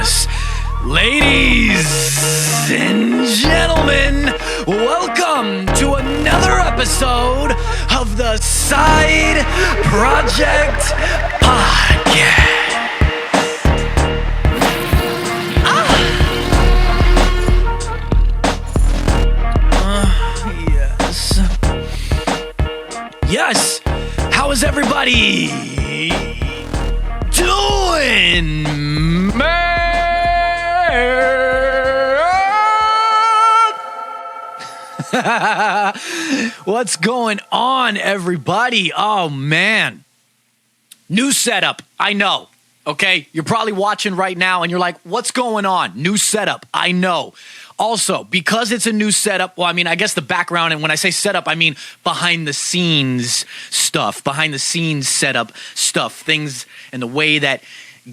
Yes, ladies and gentlemen, welcome to another episode of the Side Project Podcast. Yes, how is everybody doing, man? What's going on, everybody? Oh, man. New setup, I know, okay? You're probably watching right now and you're like, what's going on? New setup, I know. Also, because it's a new setup, well, I mean, I guess the background, and when I say setup, I mean behind the scenes stuff, behind the scenes setup stuff, things and the way that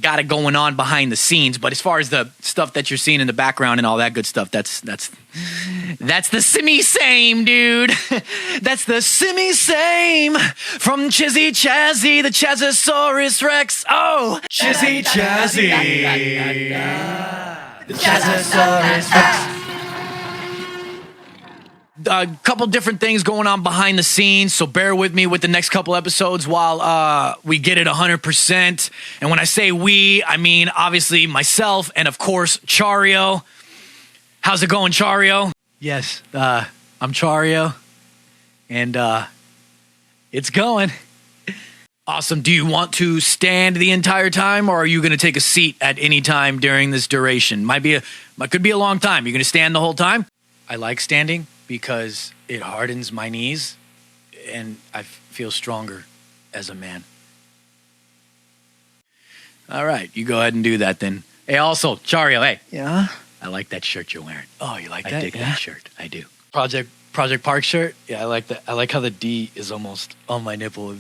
got it going on behind the scenes. But as far as the stuff that you're seeing in the background and all that good stuff, that's the semi-same, dude. That's the semi-same from Chizzy Chazzy, the Chazosaurus Rex. Oh, Chizzy Chazzy, the Chazosaurus Rex. A couple different things going on behind the scenes, so bear with me with the next couple episodes while we get it 100%. And when I say we, I mean obviously myself and of course Chario. How's it going, Chario? Yes, I'm Chario, and it's going. Awesome. Do you want to stand the entire time, or are you going to take a seat at any time during this duration? Could be a long time. You're going to stand the whole time? I like standing because it hardens my knees, and I feel stronger as a man. All right, you go ahead and do that then. Hey, also, Chario, hey. Yeah? I like that shirt you're wearing. Oh, you like that? I dig that shirt. I do. Project Park shirt? Yeah, I like that. I like how the D is almost on my nipple. It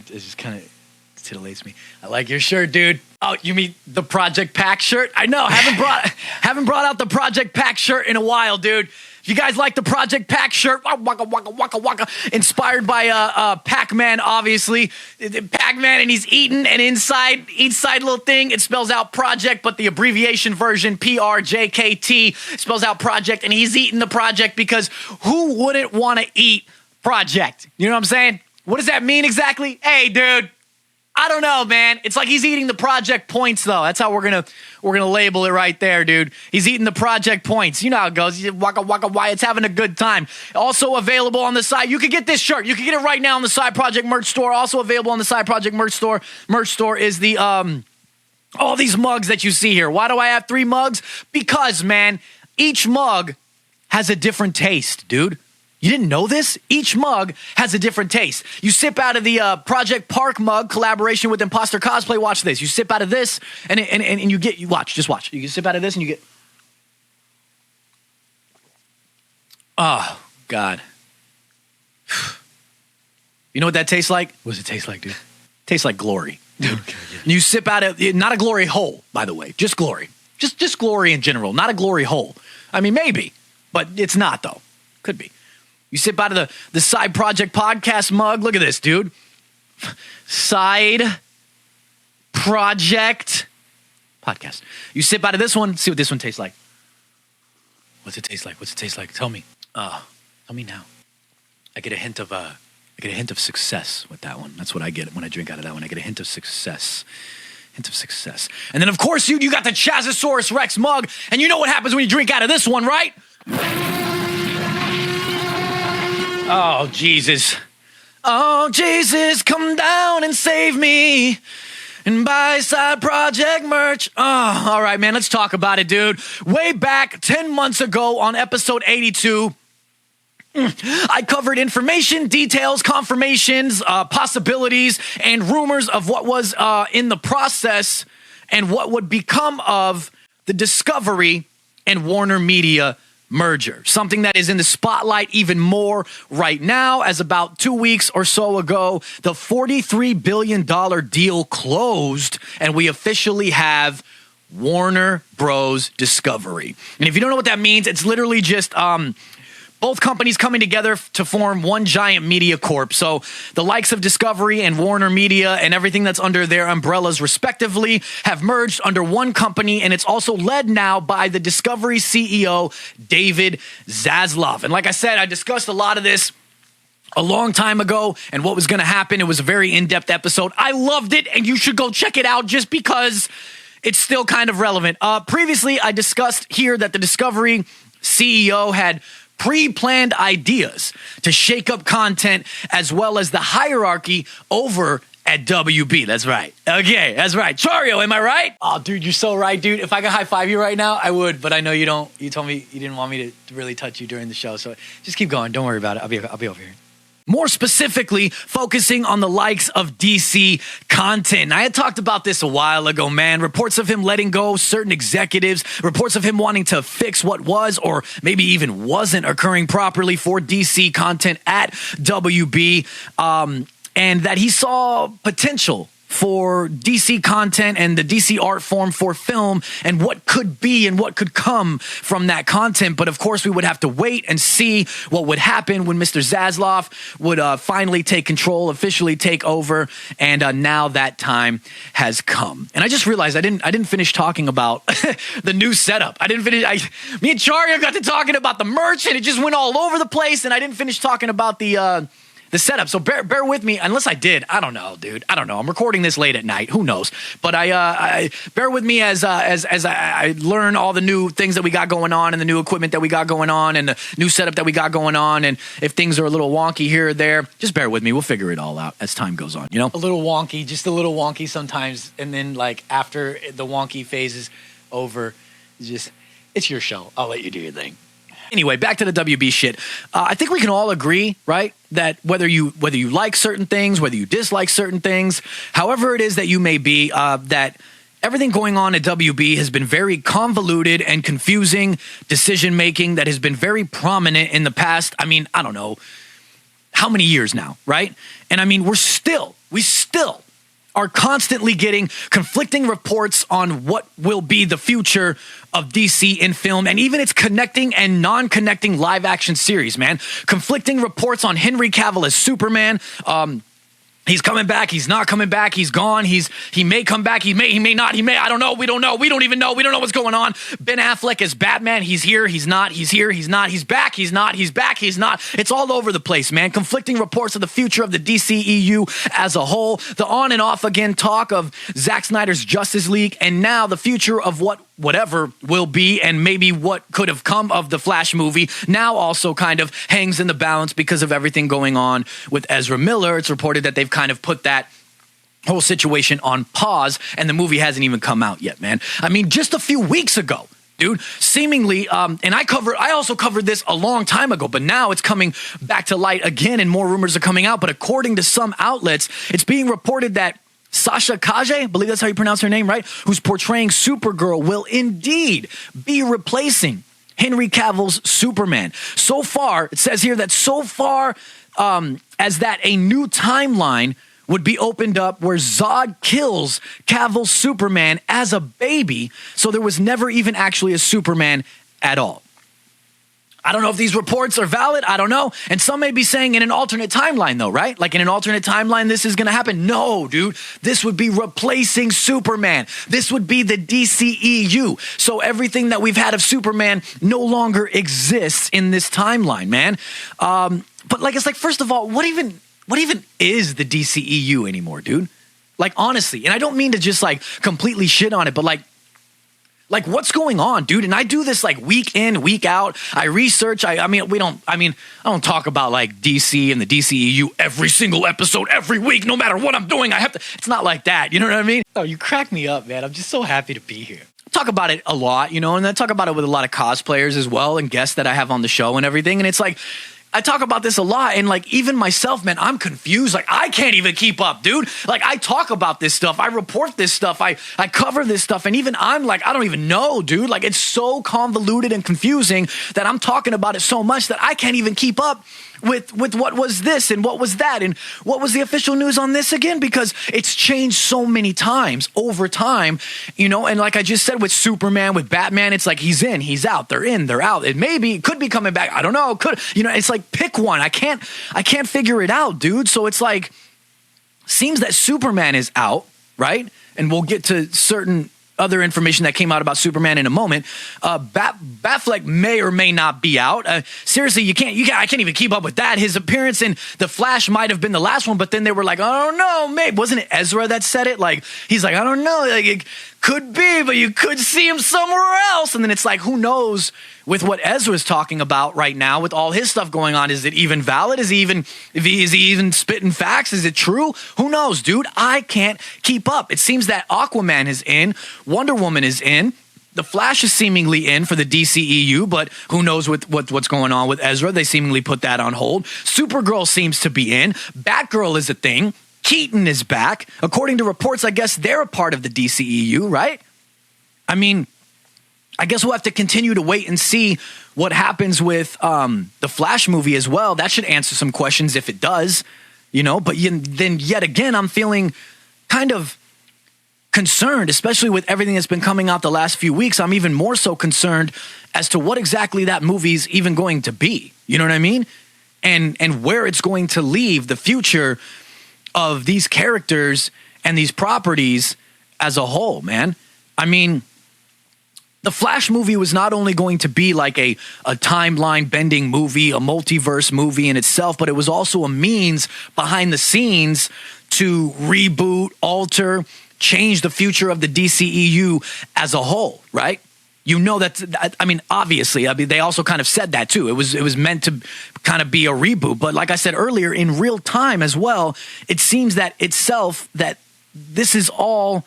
just kind of titillates me. I like your shirt, dude. Oh, you mean the Project Pack shirt? I know. Haven't brought out the Project Pack shirt in a while, dude. If you guys like the Project Pack shirt, waka waka waka waka, inspired by Pac-Man, obviously. Pac-Man, and he's eating, and inside each side little thing, it spells out Project, but the abbreviation version, PRJKT, spells out Project, and he's eating the Project because who wouldn't want to eat Project? You know what I'm saying? What does that mean exactly? Hey, dude, I don't know, man. It's like he's eating the Project points, though. That's how we're gonna label it right there, dude. He's eating the Project points. You know how it goes. Waka waka why. It's having a good time. Also available on the side. You can get this shirt. You can get it right now on the Side Project merch store. Also available on the Side Project merch store. Merch store is the all these mugs that you see here. Why do I have 3 mugs? Because, man, each mug has a different taste, dude. You didn't know this? Each mug has a different taste. You sip out of the Project Park mug collaboration with Imposter Cosplay. Watch this. You sip out of this, and you get, just watch. You can sip out of this, and you get, oh, God. You know what that tastes like? What does it taste like, dude? Tastes like glory, dude. Okay, yeah. You sip out of, not a glory hole, by the way, just glory. Just glory in general, not a glory hole. I mean, maybe, but it's not, though. Could be. You sip out of the Side Project Podcast mug. Look at this, dude. Side Project Podcast. You sip out of this one. See what this one tastes like. What's it taste like? What's it taste like? Tell me. Tell me now. I get a hint of success with that one. That's what I get when I drink out of that one. I get a hint of success. Hint of success. And then, of course, you got the Chazosaurus Rex mug, and you know what happens when you drink out of this one, right? Oh, Jesus. Oh, Jesus, come down and save me and buy Side Project merch. Oh, all right, man, let's talk about it, dude. Way back 10 months ago on episode 82, I covered information, details, confirmations, possibilities, and rumors of what was in the process and what would become of the Discovery and Warner Media merger, something that is in the spotlight even more right now, as about 2 weeks or so ago, the $43 billion deal closed, and we officially have Warner Bros. Discovery. And if you don't know what that means, it's literally just both companies coming together to form one giant media corp. So the likes of Discovery and Warner Media and everything that's under their umbrellas respectively have merged under one company, and it's also led now by the Discovery CEO David Zaslav. And like I said, I discussed a lot of this a long time ago and what was going to happen. It was a very in-depth episode. I loved it, and you should go check it out just because it's still kind of relevant. Previously, I discussed here that the Discovery CEO had pre-planned ideas to shake up content as well as the hierarchy over at WB. That's right. Okay, that's right. Chario, am I right? Oh, dude, you're so right, dude. If I could high-five you right now, I would, but I know you don't. You told me you didn't want me to really touch you during the show, so just keep going. Don't worry about it. I'll be over here. More specifically, focusing on the likes of DC content. I had talked about this a while ago, man. Reports of him letting go certain executives, reports of him wanting to fix what was or maybe even wasn't occurring properly for DC content at WB, and that he saw potential for DC content and the DC art form for film and what could be and what could come from that content. But of course, we would have to wait and see what would happen when Mr. Zaslav would finally take control, officially take over. And now that time has come. And I just realized I didn't finish talking about the new setup. Me and Chario got to talking about the merch, and it just went all over the place. And I didn't finish talking about the setup. So bear with me. Unless I did, I don't know, dude. I don't know. I'm recording this late at night. Who knows? But I bear with me as I learn all the new things that we got going on and the new equipment that we got going on and the new setup that we got going on. And if things are a little wonky here or there, just bear with me. We'll figure it all out as time goes on. You know, a little wonky, just a little wonky sometimes. And then like after the wonky phase is over, it's your show. I'll let you do your thing. Anyway, back to the WB shit. I think we can all agree, right, that whether you like certain things, whether you dislike certain things, however it is that you may be, that everything going on at WB has been very convoluted and confusing decision-making that has been very prominent in the past. I mean, I don't know how many years now, right? And I mean, we still are constantly getting conflicting reports on what will be the future of DC in film, and even its connecting and non-connecting live-action series, man. Conflicting reports on Henry Cavill as Superman. He's coming back. He's not coming back. He's gone. He may come back. He may not. I don't know. We don't know. We don't even know. We don't know what's going on. Ben Affleck as Batman. He's here. He's not. He's here. He's not. He's back. He's not. He's back. He's not. It's all over the place, man. Conflicting reports of the future of the DCEU as a whole. The on and off again talk of Zack Snyder's Justice League, and now the future of whatever will be and maybe what could have come of the Flash movie now also kind of hangs in the balance because of everything going on with Ezra Miller. It's reported that they've kind of put that whole situation on pause, and the movie hasn't even come out yet, man. I mean, just a few weeks ago, dude, seemingly, and I also covered this a long time ago, but now it's coming back to light again and more rumors are coming out. But according to some outlets, it's being reported that Sasha Kaje, I believe that's how you pronounce her name, right? Who's portraying Supergirl will indeed be replacing Henry Cavill's Superman. So far, it says here that as that a new timeline would be opened up where Zod kills Cavill's Superman as a baby, so there was never even actually a Superman at all. I don't know if these reports are valid. I don't know. And some may be saying in an alternate timeline, though, right? Like in an alternate timeline, this is going to happen. No, dude. This would be replacing Superman. This would be the DCEU. So everything that we've had of Superman no longer exists in this timeline, man. But like, it's like, first of all, what even is the DCEU anymore, dude? Like, honestly. And I don't mean to just like completely shit on it, but like what's going on, dude? And I do this like week in, week out. I research. I don't talk about like DC and the DCEU every single episode, every week, no matter what I'm doing. It's not like that. You know what I mean? Oh, you crack me up, man. I'm just so happy to be here. Talk about it a lot, you know, and I talk about it with a lot of cosplayers as well and guests that I have on the show and everything. And it's like, I talk about this a lot, and like even myself, man, I'm confused. Like I can't even keep up, dude. Like I talk about this stuff, I report this stuff, I cover this stuff, and even I'm like, I don't even know, dude. Like it's so convoluted and confusing that I'm talking about it so much that I can't even keep up with what was this and what was that and what was the official news on this again? Because it's changed so many times over time, you know, and like I just said with Superman, with Batman, it's like he's in, he's out, they're in, they're out. It could be coming back. I don't know. Could, you know, it's like pick one. I can't figure it out, dude. So it's like, seems that Superman is out, right? And we'll get to certain other information that came out about Superman in a moment. Batfleck may or may not be out. Seriously, I can't even keep up with that. His appearance in The Flash might have been the last one, but then they were like, I don't know, maybe. Wasn't it Ezra that said it? Like, he's like, I don't know, like, it could be, but you could see him somewhere else. And then it's like, who knows with what Ezra's talking about right now, with all his stuff going on, is it even valid? Is he even spitting facts? Is it true? Who knows, dude? I can't keep up. It seems that Aquaman is in, Wonder Woman is in, The Flash is seemingly in for the DCEU, but who knows what's going on with Ezra? They seemingly put that on hold. Supergirl seems to be in. Batgirl is a thing. Keaton is back. According to reports, I guess they're a part of the DCEU, right? I mean, I guess we'll have to continue to wait and see what happens with the Flash movie as well. That should answer some questions if it does, you know. But then yet again, I'm feeling kind of concerned, especially with everything that's been coming out the last few weeks. I'm even more so concerned as to what exactly that movie's even going to be. You know what I mean? And where it's going to leave the future of these characters and these properties as a whole, man. I mean, the Flash movie was not only going to be like a timeline bending movie, a multiverse movie in itself, but it was also a means behind the scenes to reboot, alter, change the future of the DCEU as a whole, right? You know that, I mean, obviously, they also kind of said that too. It was meant to kind of be a reboot. But like I said earlier, in real time as well, it seems that this is all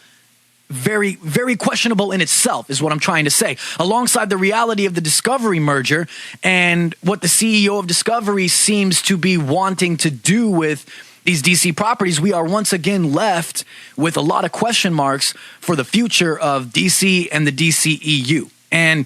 very, very questionable in itself, is what I'm trying to say. Alongside the reality of the Discovery merger and what the CEO of Discovery seems to be wanting to do with these DC properties, we are once again left with a lot of question marks for the future of DC and the DCEU. And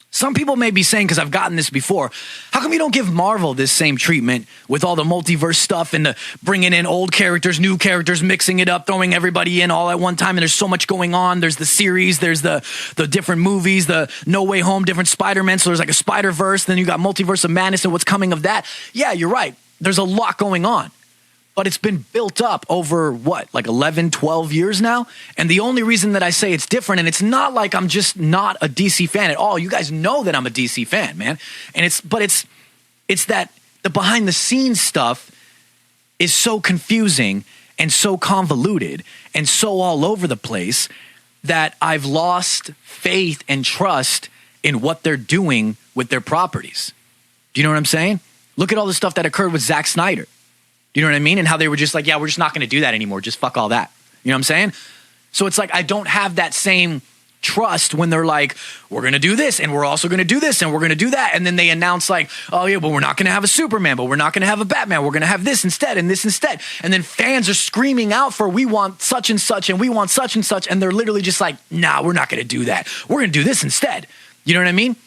some people may be saying, because I've gotten this before, how come you don't give Marvel this same treatment with all the multiverse stuff and the bringing in old characters, new characters, mixing it up, throwing everybody in all at one time, and there's so much going on. There's the series, there's the different movies, the No Way Home, different Spider-Man, so there's like a Snyderverse, then you got Multiverse of Madness and what's coming of that. Yeah, you're right. There's a lot going on. But it's been built up over, what, like 11, 12 years now? And the only reason that I say it's different, and it's not like I'm just not a DC fan at all. You guys know that I'm a DC fan, man. And it's that the behind-the-scenes stuff is so confusing and so convoluted and so all over the place that I've lost faith and trust in what they're doing with their properties. Do you know what I'm saying? Look at all the stuff that occurred with Zack Snyder. Do you know what I mean? And how they were just like, yeah, we're just not going to do that anymore. Just fuck all that. You know what I'm saying? So it's like I don't have that same trust when they're like, we're going to do this and we're also going to do this and we're going to do that. And then they announce like, oh yeah, but we're not going to have a Superman, but we're not going to have a Batman. We're going to have this instead and this instead. And then fans are screaming out for, we want such and such and we want such and such. And they're literally just like, nah, we're not going to do that. We're going to do this instead. You know what I mean?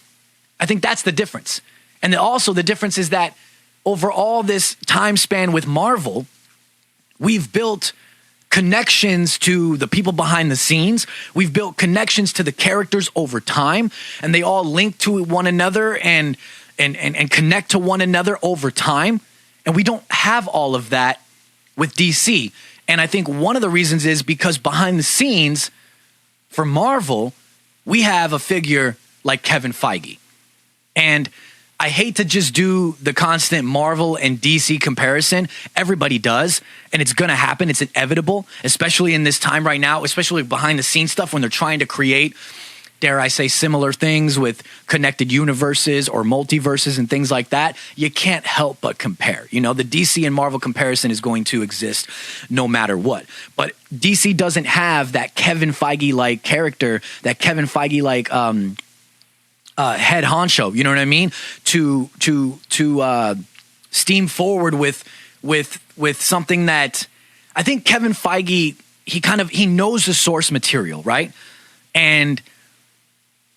I think that's the difference. And then also the difference is that over all this time span with Marvel, we've built connections to the people behind the scenes. We've built connections to the characters over time, and they all link to one another and connect to one another over time. And we don't have all of that with DC. And I think one of the reasons is because behind the scenes for Marvel, we have a figure like Kevin Feige. And I hate to just do the constant Marvel and DC comparison. Everybody does, and it's going to happen. It's inevitable, especially in this time right now, especially behind the scenes stuff when they're trying to create, dare I say, similar things with connected universes or multiverses and things like that. You can't help but compare. You know, the DC and Marvel comparison is going to exist no matter what. But DC doesn't have that Kevin Feige-like character, that Kevin Feige-like head honcho, you know what I mean? To steam forward with something that I think Kevin Feige, he knows the source material, right? And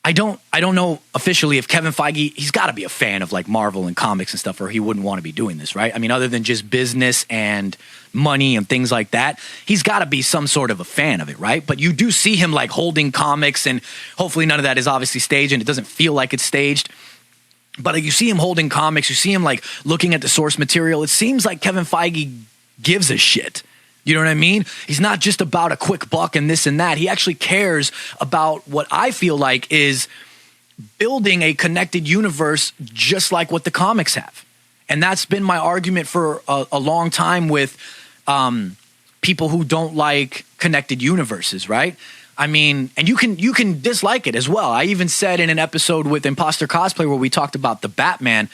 I don't know officially if Kevin Feige, he's got to be a fan of like Marvel and comics and stuff, or he wouldn't want to be doing this, right? I mean, other than just business and money and things like that, he's got to be some sort of a fan of it, right? But you do see him like holding comics, and hopefully none of that is obviously staged and it doesn't feel like it's staged. But like, you see him holding comics, you see him like looking at the source material. It seems like Kevin Feige gives a shit. You know what I mean? He's not just about a quick buck and this and that. He actually cares about what I feel like is building a connected universe just like what the comics have. And that's been my argument for a long time with people who don't like connected universes, right? I mean, and you can dislike it as well. I even said in an episode with Imposter Cosplay where we talked about the Batman,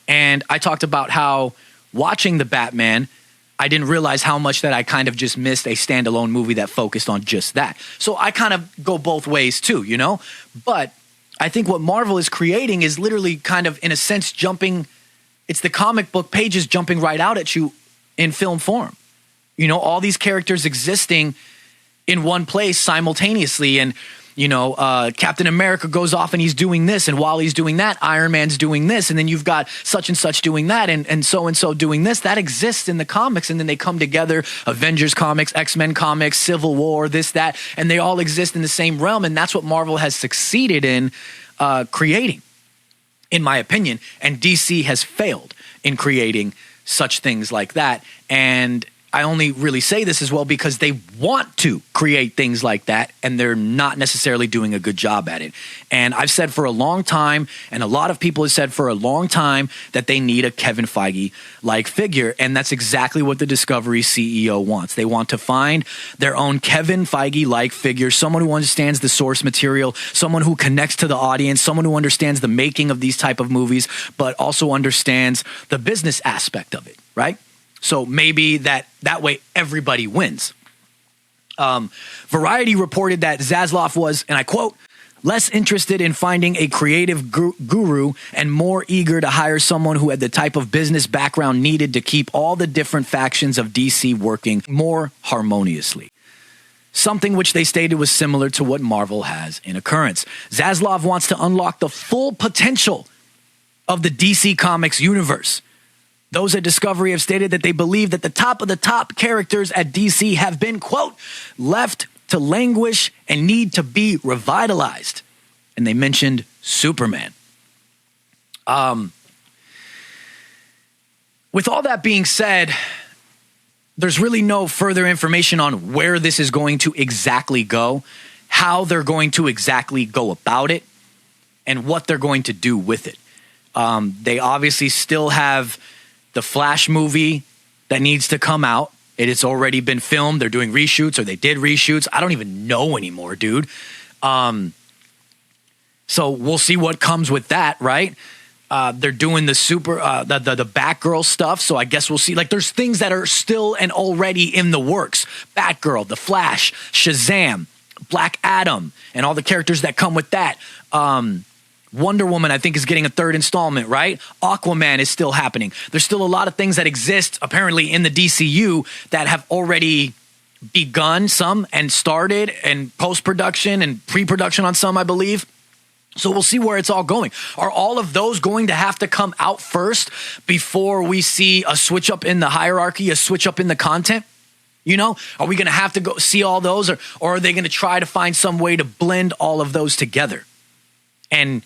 and I talked about how watching the Batman, I didn't realize how much that I kind of just missed a standalone movie that focused on just that. So I kind of go both ways too, you know? But I think what Marvel is creating is literally kind of, in a sense, it's the comic book pages jumping right out at you in film form. You know, all these characters existing in one place simultaneously, and you know, Captain America goes off and he's doing this, and while he's doing that, Iron Man's doing this, and then you've got such and such doing that, and so doing this. That exists in the comics, and then they come together, Avengers comics, X-Men comics, Civil War, this, that, and they all exist in the same realm, and that's what Marvel has succeeded in creating, in my opinion, and DC has failed in creating such things like that. And I only really say this as well because they want to create things like that, and they're not necessarily doing a good job at it. And I've said for a long time, and a lot of people have said for a long time, that they need a Kevin Feige-like figure, and that's exactly what the Discovery CEO wants. They want to find their own Kevin Feige-like figure, someone who understands the source material, someone who connects to the audience, someone who understands the making of these type of movies, but also understands the business aspect of it, right? So maybe that way everybody wins. Variety reported that Zaslav was, and I quote, less interested in finding a creative guru and more eager to hire someone who had the type of business background needed to keep all the different factions of DC working more harmoniously. Something which they stated was similar to what Marvel has in Occurrence. Zaslav wants to unlock the full potential of the DC Comics universe. Those at Discovery have stated that they believe that the top of the top characters at DC have been, quote, left to languish and need to be revitalized. And they mentioned Superman. With all that being said, there's really no further information on where this is going to exactly go, how they're going to exactly go about it, and what they're going to do with it. They obviously still have the Flash movie that needs to come out. It has already been filmed. They're doing reshoots, or they did reshoots. I don't even know anymore, dude. So we'll see what comes with that, right? They're doing the the Batgirl stuff, so I guess we'll see. Like, there's things that are still and already in the works. Batgirl, The Flash, Shazam, Black Adam, and all the characters that come with that. Wonder Woman, I think, is getting a third installment, right? Aquaman is still happening. There's still a lot of things that exist, apparently, in the DCU that have already begun, some, and started, and post-production and pre-production on some, I believe. So we'll see where it's all going. Are all of those going to have to come out first before we see a switch up in the hierarchy, a switch up in the content? You know, are we going to have to go see all those, or are they going to try to find some way to blend all of those together and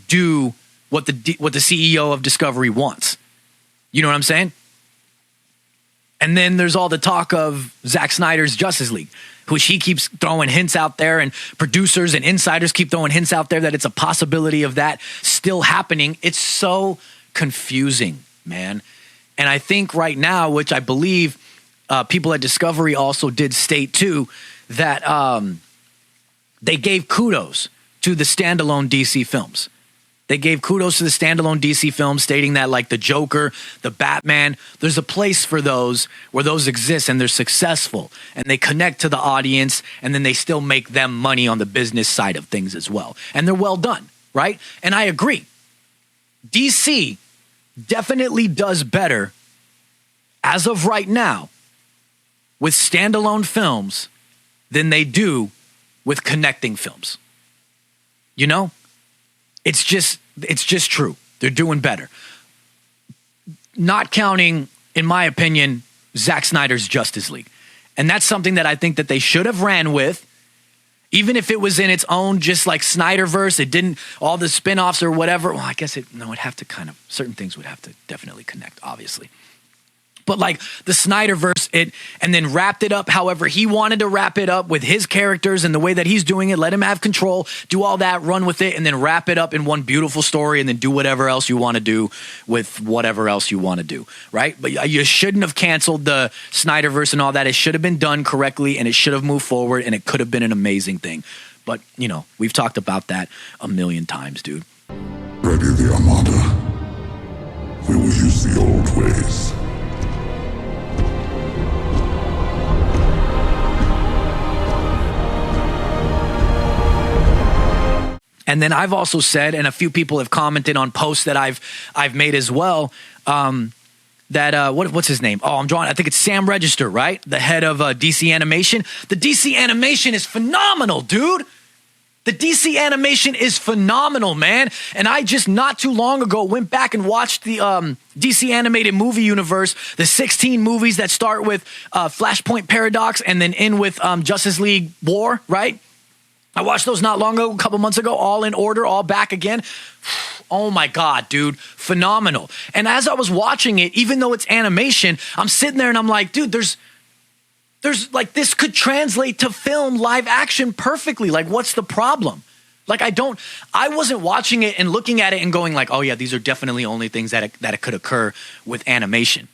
do what the CEO of Discovery wants? You know what I'm saying? And then there's all the talk of Zack Snyder's Justice League, which he keeps throwing hints out there, and producers and insiders keep throwing hints out there that it's a possibility of that still happening. It's so confusing, man. And I think right now, which I believe people at Discovery also did state too, that they gave kudos to the standalone DC films. They gave kudos to the standalone DC films, stating that, like, the Joker, the Batman, there's a place for those where those exist and they're successful and they connect to the audience, and then they still make them money on the business side of things as well. And they're well done, right? And I agree. DC definitely does better as of right now with standalone films than they do with connecting films. You know? It's just true. They're doing better. Not counting, in my opinion, Zack Snyder's Justice League. And that's something that I think that they should have ran with, even if it was in its own, just like Snyderverse. It didn't, all the spinoffs or whatever. Well, I guess it'd have to kind of, certain things would have to definitely connect, obviously. But like the Snyderverse, and then wrapped it up however he wanted to wrap it up with his characters and the way that he's doing it. Let him have control, do all that, run with it, and then wrap it up in one beautiful story, and then do whatever else you want to do with whatever else you want to do, right? But you shouldn't have canceled the Snyderverse and all that. It should have been done correctly, and it should have moved forward, and it could have been an amazing thing. But, you know, we've talked about that a million times, dude. Ready the Armada. We will use the old ways. And then I've also said, and a few people have commented on posts that I've made as well, that what's his name? Oh, I think it's Sam Register, right? The head of DC Animation. The DC Animation is phenomenal, dude. The DC Animation is phenomenal, man. And I just not too long ago went back and watched the DC Animated Movie Universe, the 16 movies that start with Flashpoint Paradox and then end with Justice League War, right? I watched those not long ago, a couple months ago, all in order, all back again. Oh my God, dude, phenomenal. And as I was watching it, even though it's animation, I'm sitting there and I'm like, dude, there's like, this could translate to film live action perfectly. Like, what's the problem? Like, I wasn't watching it and looking at it and going like, oh yeah, these are definitely only things that it could occur with animation.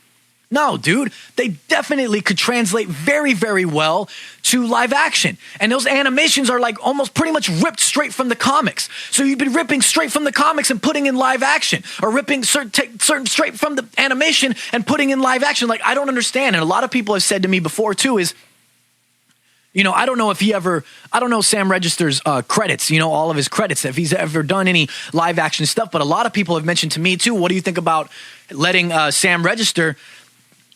No, dude, they definitely could translate very, very well to live action. And those animations are like almost pretty much ripped straight from the comics. So you've been ripping straight from the comics and putting in live action, or ripping certain straight from the animation and putting in live action. Like, I don't understand. And a lot of people have said to me before too is, you know, I don't know Sam Register's credits, you know, all of his credits, if he's ever done any live action stuff. But a lot of people have mentioned to me too, what do you think about letting Sam Register,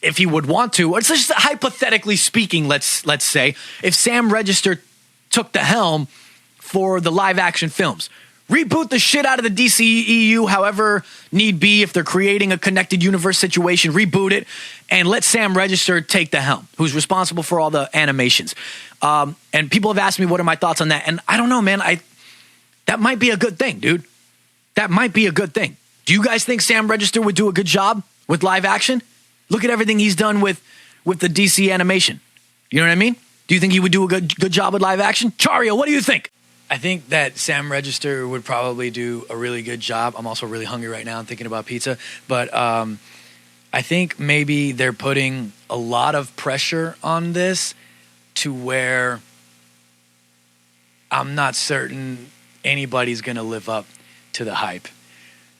if he would want to, or it's just hypothetically speaking, let's say, if Sam Register took the helm for the live action films, reboot the shit out of the DCEU however need be, if they're creating a connected universe situation, reboot it, and let Sam Register take the helm, who's responsible for all the animations. And people have asked me what are my thoughts on that, and I don't know, man. That might be a good thing, dude. That might be a good thing. Do you guys think Sam Register would do a good job with live action? Look at everything he's done with the DC animation. You know what I mean? Do you think he would do a good job with live action? Chario, what do you think? I think that Sam Register would probably do a really good job. I'm also really hungry right now. I'm thinking about pizza. But I think maybe they're putting a lot of pressure on this to where I'm not certain anybody's going to live up to the hype.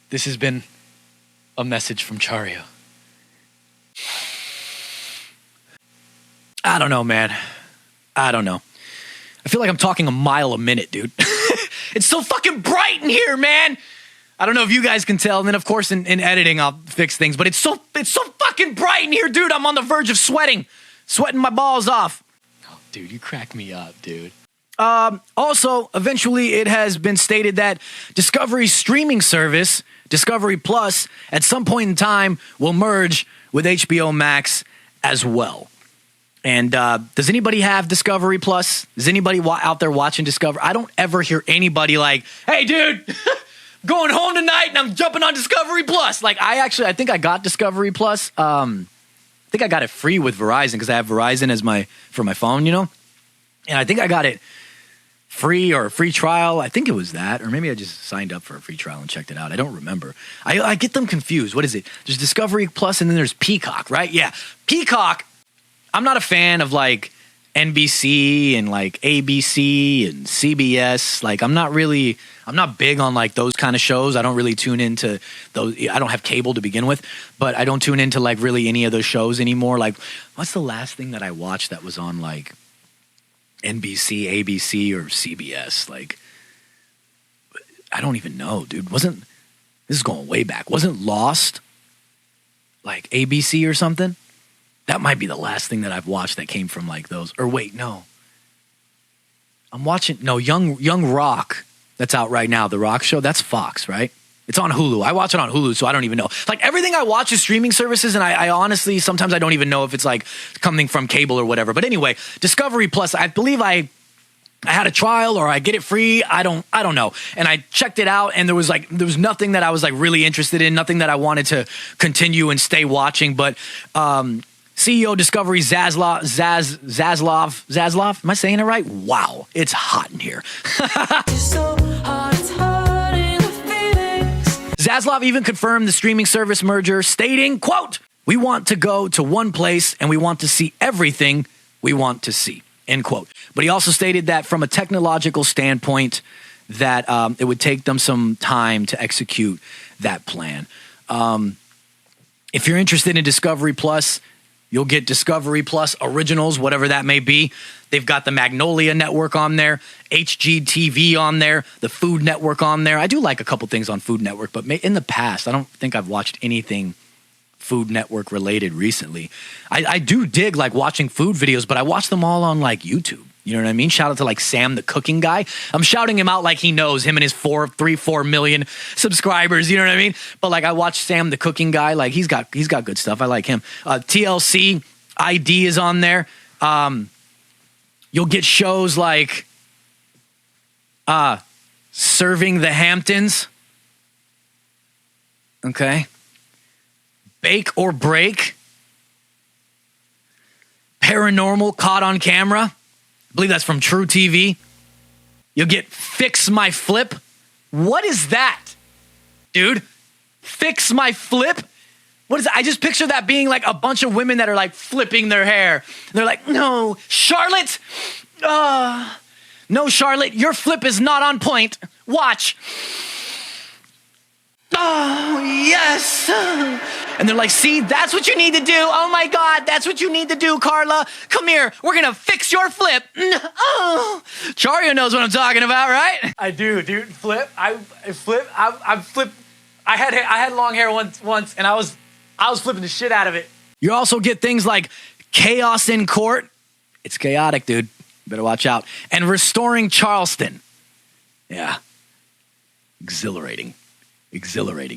This has been a message from Chario. I don't know, man. I don't know. I feel like I'm talking a mile a minute, dude. It's so fucking bright in here, man. I don't know if you guys can tell. And then, of course, in editing, I'll fix things. But it's so fucking bright in here, dude. I'm on the verge of sweating my balls off. Oh, dude, you crack me up, dude. Also, eventually, it has been stated that Discovery's streaming service, Discovery Plus, at some point in time will merge with HBO Max as well. And does anybody have Discovery Plus? Is anybody out there watching Discovery? I don't ever hear anybody like, hey, dude, going home tonight and I'm jumping on Discovery Plus. Like, I think I got Discovery Plus. I think I got it free with Verizon because I have Verizon as for my phone, you know? And I think I got it free or a free trial. I think it was that. Or maybe I just signed up for a free trial and checked it out. I don't remember. I get them confused. What is it? There's Discovery Plus and then there's Peacock, right? Yeah. Peacock. I'm not a fan of like NBC and like ABC and CBS. Like I'm not big on like those kind of shows. I don't really tune into those. I don't have cable to begin with, but I don't tune into like really any of those shows anymore. Like what's the last thing that I watched that was on like NBC, ABC, or CBS? Like I don't even know, dude. This is going way back. Wasn't Lost like ABC or something? That might be the last thing that I've watched that came from like those. Or wait, no. I'm watching Young Rock. that's out right now, The Rock Show, that's Fox, right? It's on Hulu. I watch it on Hulu, so I don't even know. Like, everything I watch is streaming services, and I honestly, sometimes I don't even know if it's like coming from cable or whatever. But anyway, Discovery Plus, I believe I had a trial or I get it free. I don't know. And I checked it out, and there was nothing that I was like really interested in, nothing that I wanted to continue and stay watching. But CEO Discovery Zaslav, am I saying it right? Wow, it's hot in here. Zaslav even confirmed the streaming service merger, stating, quote, "We want to go to one place and we want to see everything we want to see," end quote. But he also stated that from a technological standpoint, that it would take them some time to execute that plan. If you're interested in Discovery Plus, you'll get Discovery Plus Originals, whatever that may be. They've got the Magnolia Network on there, HGTV on there, the Food Network on there. I do like a couple things on Food Network, but in the past, I don't think I've watched anything Food Network related recently. I do dig like watching food videos, but I watch them all on like YouTube. You know what I mean? Shout out to like Sam, the cooking guy. I'm shouting him out like he knows, him and his 4 million subscribers. You know what I mean? But like I watch Sam, the cooking guy. Like he's got good stuff. I like him. TLC ID is on there. You'll get shows like Serving the Hamptons. Okay. Bake or Break. Paranormal Caught on Camera. I believe that's from True TV. You'll get Fix My Flip. What is that, dude? Fix My Flip? What is that? I just picture that being like a bunch of women that are like flipping their hair. And they're like, no, Charlotte. No, Charlotte, your flip is not on point. Watch. Oh, yes. And they're like, see, that's what you need to do. Oh, my God, that's what you need to do, Carla. Come here. We're going to fix your flip. Oh. Chario knows what I'm talking about, right? I do, dude. Flip. I flip. I had long hair once, and I was flipping the shit out of it. You also get things like Chaos in Court. It's chaotic, dude. Better watch out. And Restoring Charleston. Yeah. Exhilarating,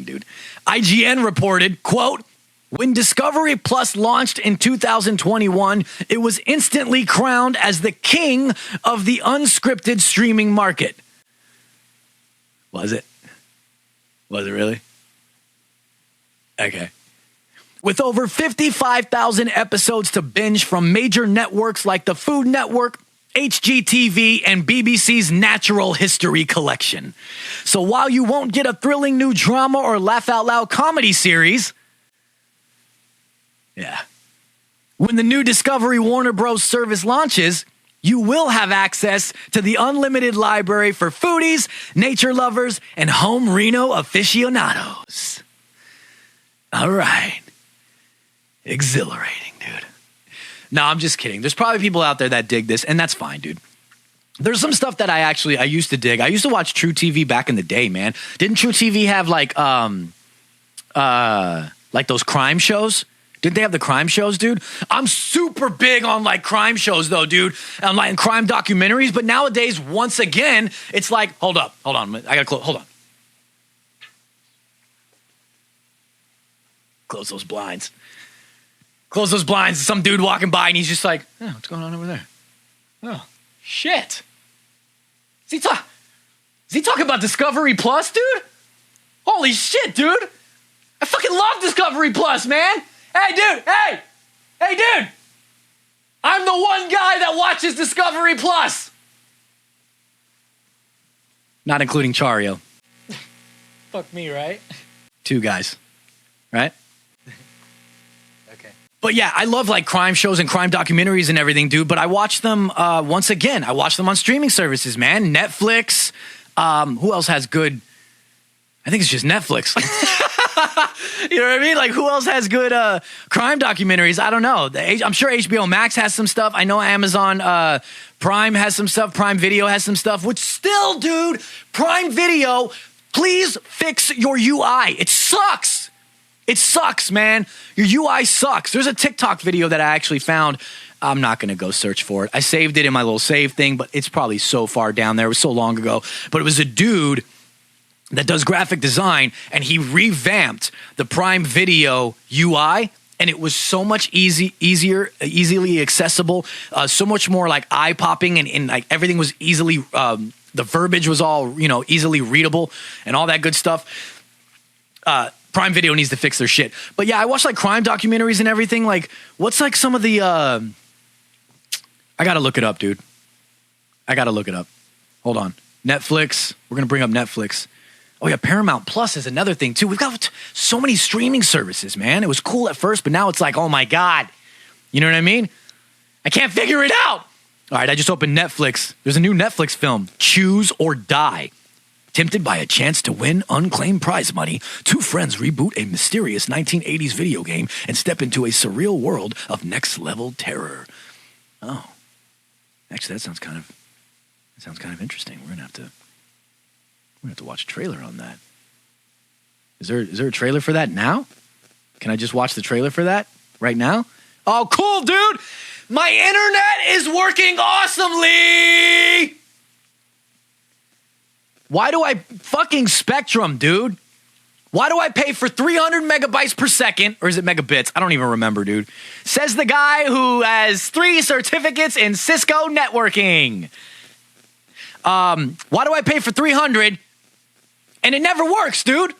dude. IGN reported, quote, "When Discovery Plus launched in 2021, it was instantly crowned as the king of the unscripted streaming market." Was it? Was it really? Okay. With over 55,000 episodes to binge from major networks like the Food Network, HGTV, and BBC's Natural History Collection. So while you won't get a thrilling new drama or laugh-out-loud comedy series, yeah, when the new Discovery Warner Bros. Service launches, you will have access to the unlimited library for foodies, nature lovers, and home reno aficionados. All right. Exhilarating, dude. No, I'm just kidding. There's probably people out there that dig this, and that's fine, dude. There's some stuff that I used to dig. I used to watch True TV back in the day, man. Didn't True TV have like those crime shows? Didn't they have the crime shows, dude? I'm super big on like crime shows though, dude. I'm like crime documentaries, but nowadays, once again, it's like, hold on. I gotta hold on. Close those blinds. Some dude walking by and he's just like, oh, what's going on over there? Oh, shit. Is he talking about Discovery Plus, dude? Holy shit, dude. I fucking love Discovery Plus, man. Hey, dude. Hey, dude. I'm the one guy that watches Discovery Plus. Not including Chario. Fuck me, right? 2 guys, right? But yeah, I love like crime shows and crime documentaries and everything, dude. But I watch them once again. I watch them on streaming services, man. Netflix. Who else has good? I think it's just Netflix. You know what I mean? Like who else has good crime documentaries? I don't know. I'm sure HBO Max has some stuff. I know Amazon Prime has some stuff. Prime Video has some stuff. Which still, dude, Prime Video, please fix your UI. It sucks. It sucks, man. Your UI sucks. There's a TikTok video that I actually found I'm not going to go search for it. I saved it in my little save thing, but it's probably so far down there. It was so long ago. But it was a dude that does graphic design, and he revamped the Prime Video UI, and it was so much easier, easily accessible, so much more like eye-popping, and like everything was easily, the verbiage was all, easily readable and all that good stuff. Prime Video needs to fix their shit. But yeah, I watch like crime documentaries and everything. Like, what's like some of the, I gotta look it up, dude. I gotta look it up. Hold on. Netflix. We're gonna bring up Netflix. Oh yeah, Paramount Plus is another thing too. We've got so many streaming services, man. It was cool at first, but now it's like, oh my God. You know what I mean? I can't figure it out. All right, I just opened Netflix. There's a new Netflix film, Choose or Die. Tempted by a chance to win unclaimed prize money, two friends reboot a mysterious 1980s video game and step into a surreal world of next-level terror. Oh, actually, that sounds kind of interesting. We're gonna have to watch a trailer on that. Is there a trailer for that now? Can I just watch the trailer for that right now? Oh, cool, dude! My internet is working awesomely! Why do I fucking Spectrum, dude? Why do I pay for 300 megabytes per second? Or is it megabits? I don't even remember, dude. Says the guy who has 3 certificates in Cisco networking. Why do I pay for 300 and it never works, dude?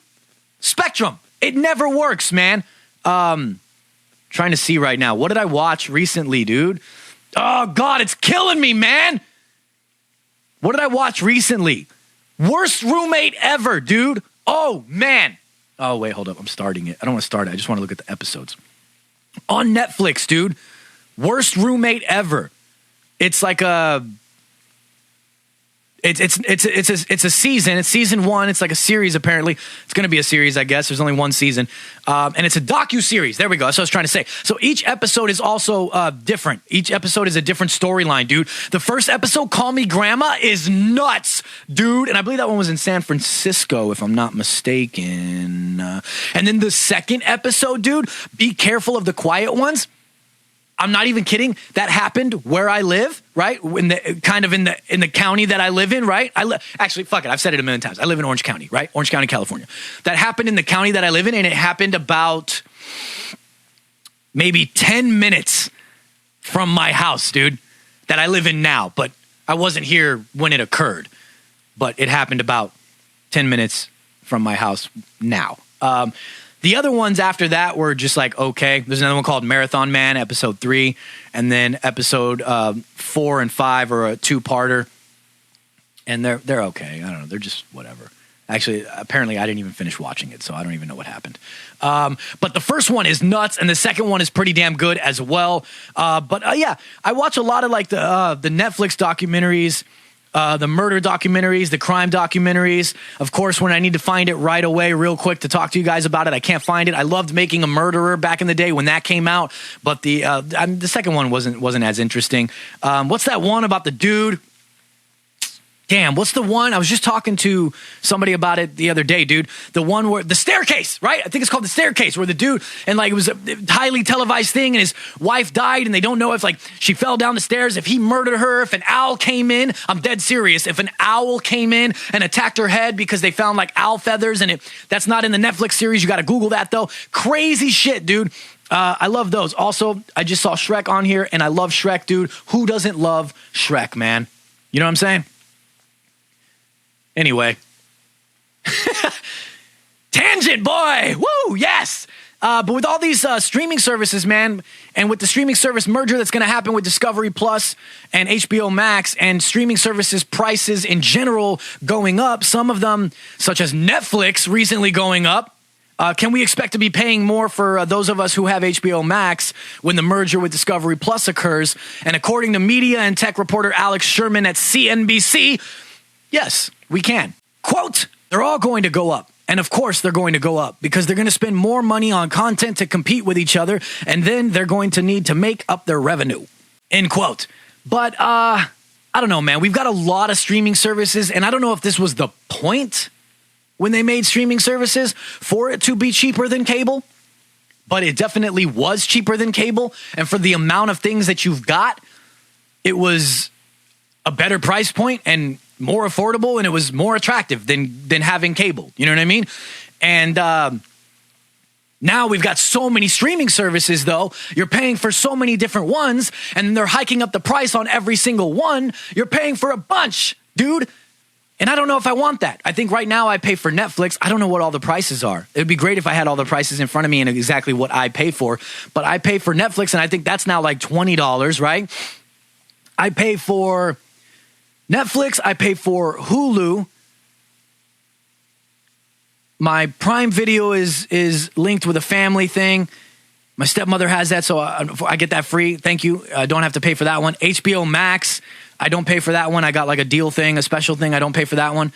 Spectrum. It never works, man. Trying to see right now. What did I watch recently, dude? Oh, God, it's killing me, man. What did I watch recently? Worst roommate ever, dude. Oh, man. Oh, wait, hold up. I'm starting it. I don't want to start it. I just want to look at the episodes. On Netflix, dude. Worst roommate ever. It's like a... It's a season. It's season 1. It's like a series, apparently. It's going to be a series, I guess. There's only one season. And it's a docu-series. There we go. That's what I was trying to say. So each episode is also different. Each episode is a different storyline, dude. The first episode, Call Me Grandma, is nuts, dude. And I believe that one was in San Francisco, if I'm not mistaken. And then the second episode, dude, Be Careful of the Quiet Ones. I'm not even kidding. That happened where I live, right? In the county that I live in, right? Actually, fuck it. I've said it a million times. I live in Orange County, right? Orange County, California. That happened in the county that I live in, and it happened about maybe 10 minutes from my house, dude, that I live in now. But I wasn't here when it occurred. But it happened about 10 minutes from my house now. The other ones after that were just like, okay. There's another one called Marathon Man, episode 3. And then episode 4 and 5 are a 2-parter. And they're okay. I don't know. They're just whatever. Actually, apparently I didn't even finish watching it, so I don't even know what happened. But the first one is nuts, and the second one is pretty damn good as well. Yeah, I watch a lot of like the Netflix documentaries, the murder documentaries, the crime documentaries. Of course, when I need to find it right away, real quick to talk to you guys about it, I can't find it. I loved Making a Murderer back in the day when that came out, but the second one wasn't as interesting. What's that one about the dude? Damn, what's the one? I was just talking to somebody about it the other day, dude. The one where, the staircase, right? I think it's called The Staircase, where the dude, and like it was a highly televised thing, and his wife died, and they don't know if like she fell down the stairs, if he murdered her, if an owl came in. I'm dead serious. If an owl came in and attacked her head because they found like owl feathers, and that's not in the Netflix series. You got to Google that though. Crazy shit, dude. I love those. Also, I just saw Shrek on here, and I love Shrek, dude. Who doesn't love Shrek, man? You know what I'm saying? Anyway. Tangent, boy! Woo, yes! But with all these streaming services, man, and with the streaming service merger that's going to happen with Discovery Plus and HBO Max, and streaming services prices in general going up, some of them, such as Netflix, recently going up, can we expect to be paying more for those of us who have HBO Max when the merger with Discovery Plus occurs? And according to media and tech reporter Alex Sherman at CNBC, yes, we can. Quote, they're all going to go up. And of course they're going to go up because they're going to spend more money on content to compete with each other, and then they're going to need to make up their revenue. End quote. But I don't know, man. We've got a lot of streaming services, and I don't know if this was the point when they made streaming services for it to be cheaper than cable. but it definitely was cheaper than cable. And for the amount of things that you've got, it was a better price point and more affordable, and it was more attractive than having cable. You know what I mean? And now we've got so many streaming services, though. You're paying for so many different ones, and they're hiking up the price on every single one. You're paying for a bunch, dude. And I don't know if I want that. I think right now I pay for Netflix. I don't know what all the prices are. It would be great if I had all the prices in front of me and exactly what I pay for. But I pay for Netflix, and I think that's now like $20, right? I pay for Netflix. I pay for Hulu. My Prime Video is linked with a family thing. My stepmother has that, so I get that free. Thank you. I don't have to pay for that one. HBO Max, I don't pay for that one. I got like a deal thing, a special thing. I don't pay for that one.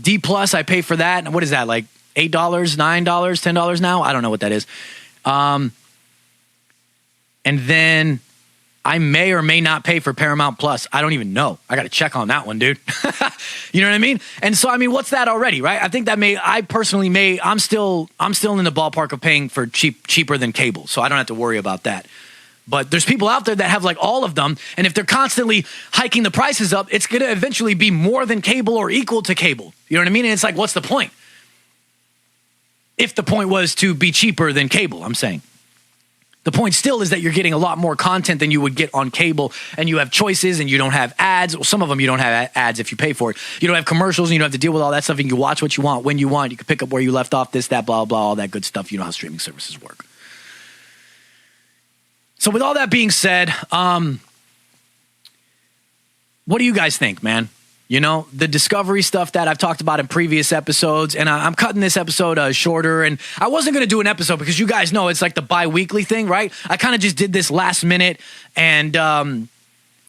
D Plus, I pay for that. What is that, like $8, $9, $10 now? I don't know what that is. And then I may or may not pay for Paramount Plus. I don't even know. I got to check on that one, dude. You know what I mean? And so, I mean, what's that already, right? I think that I personally I'm still in the ballpark of paying for cheaper than cable. So I don't have to worry about that. But there's people out there that have like all of them. And if they're constantly hiking the prices up, it's going to eventually be more than cable or equal to cable. You know what I mean? And it's like, what's the point? If the point was to be cheaper than cable, I'm saying. The point still is that you're getting a lot more content than you would get on cable, and you have choices, and you don't have ads. Well, some of them you don't have ads if you pay for it. You don't have commercials, and you don't have to deal with all that stuff. You can watch what you want, when you want. You can pick up where you left off, this, that, blah, blah, all that good stuff. You know how streaming services work. So with all that being said, what do you guys think, man? You know, the Discovery stuff that I've talked about in previous episodes, and I'm cutting this episode shorter, and I wasn't going to do an episode because you guys know it's like the bi-weekly thing, right? I kind of just did this last minute and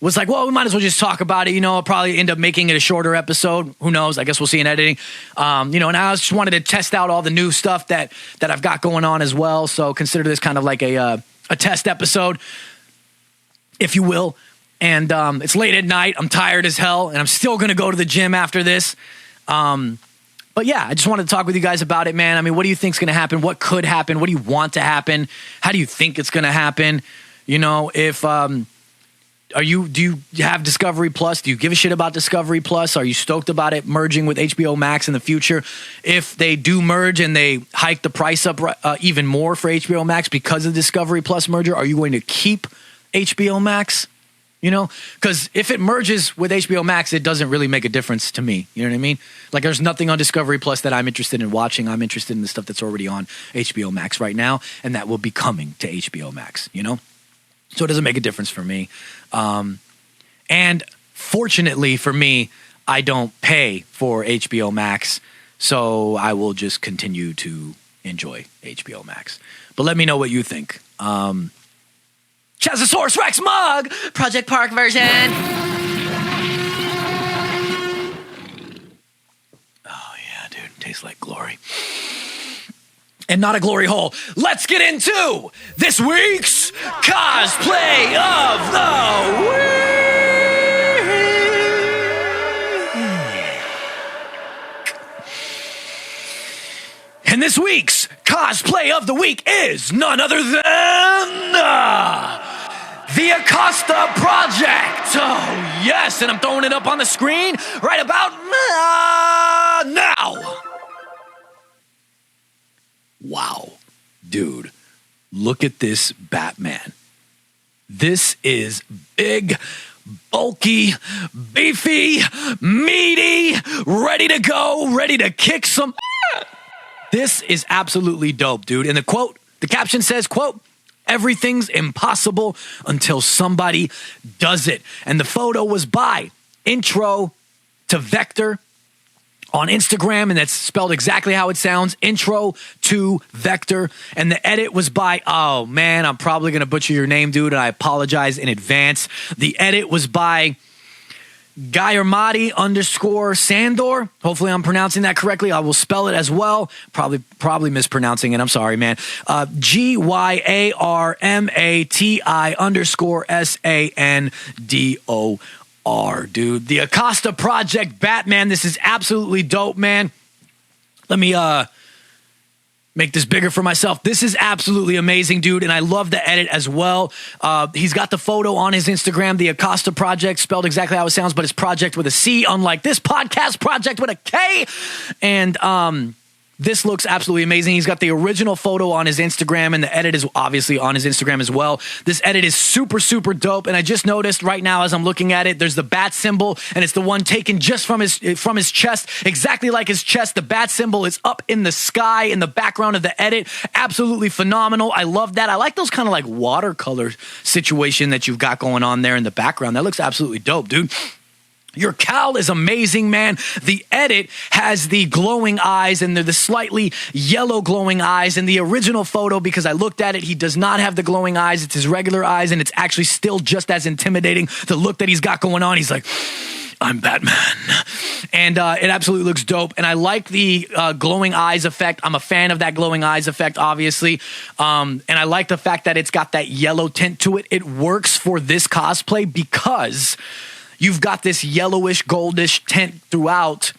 was like, well, we might as well just talk about it. You know, I'll probably end up making it a shorter episode. Who knows? I guess we'll see in editing. You know, and I just wanted to test out all the new stuff that I've got going on as well. So consider this kind of like a test episode, if you will. And it's late at night. I'm tired as hell, and I'm still going to go to the gym after this. But yeah, I just wanted to talk with you guys about it, man. I mean, what do you think is going to happen? What could happen? What do you want to happen? How do you think it's going to happen? You know, if do you have Discovery Plus? Do you give a shit about Discovery Plus? Are you stoked about it merging with HBO Max in the future? If they do merge and they hike the price up even more for HBO Max because of the Discovery Plus merger, are you going to keep HBO Max? You know, because if it merges with HBO Max, it doesn't really make a difference to me. You know what I mean? Like, there's nothing on Discovery Plus that I'm interested in watching. I'm interested in the stuff that's already on HBO Max right now, and that will be coming to HBO Max, you know? So it doesn't make a difference for me. And fortunately for me, I don't pay for HBO Max, so I will just continue to enjoy HBO Max. But let me know what you think. Chazosaurus Rex mug, Project Park version. Oh yeah, dude, tastes like glory. And not a glory hole. Let's get into this week's Cosplay of the Week. And this week's Cosplay of the Week is none other than the Acosta Projekt. Oh, yes, and I'm throwing it up on the screen right about now. Wow, dude, look at this Batman. This is big, bulky, beefy, meaty, ready to go, ready to kick some. This is absolutely dope, dude. And the caption says, quote, "Everything's impossible until somebody does it." And the photo was by Intro to Vector on Instagram, and that's spelled exactly how it sounds, Intro to Vector. And the edit was by, oh man, I'm probably going to butcher your name, dude, and I apologize in advance. The edit was by Guillermati _Sandor. Hopefully I'm pronouncing that correctly. I will spell it as well. Probably mispronouncing it. I'm sorry, man. GYARMATI _SANDOR, dude. The Acosta Projekt Batman. This is absolutely dope, man. Let me make this bigger for myself. This is absolutely amazing, dude, and I love the edit as well. He's got the photo on his Instagram, the Acosta Project, spelled exactly how it sounds, but it's project with a C, unlike this podcast, project with a K. And this looks absolutely amazing. He's got the original photo on his Instagram, and the edit is obviously on his Instagram as well. This edit is super, super dope. And I just noticed right now as I'm looking at it, there's the bat symbol, and it's the one taken just from his chest, exactly like his chest. The bat symbol is up in the sky in the background of the edit. Absolutely phenomenal. I love that. I like those kind of like watercolor situation that you've got going on there in the background. That looks absolutely dope, dude. Your cowl is amazing, man. The edit has the glowing eyes, and they're the slightly yellow glowing eyes. In the original photo, because I looked at it, he does not have the glowing eyes. It's his regular eyes, and it's actually still just as intimidating. The look that he's got going on, he's like, I'm Batman. And it absolutely looks dope. And I like the glowing eyes effect. I'm a fan of that glowing eyes effect, obviously. And I like the fact that it's got that yellow tint to it. It works for this cosplay because you've got this yellowish, goldish tint throughout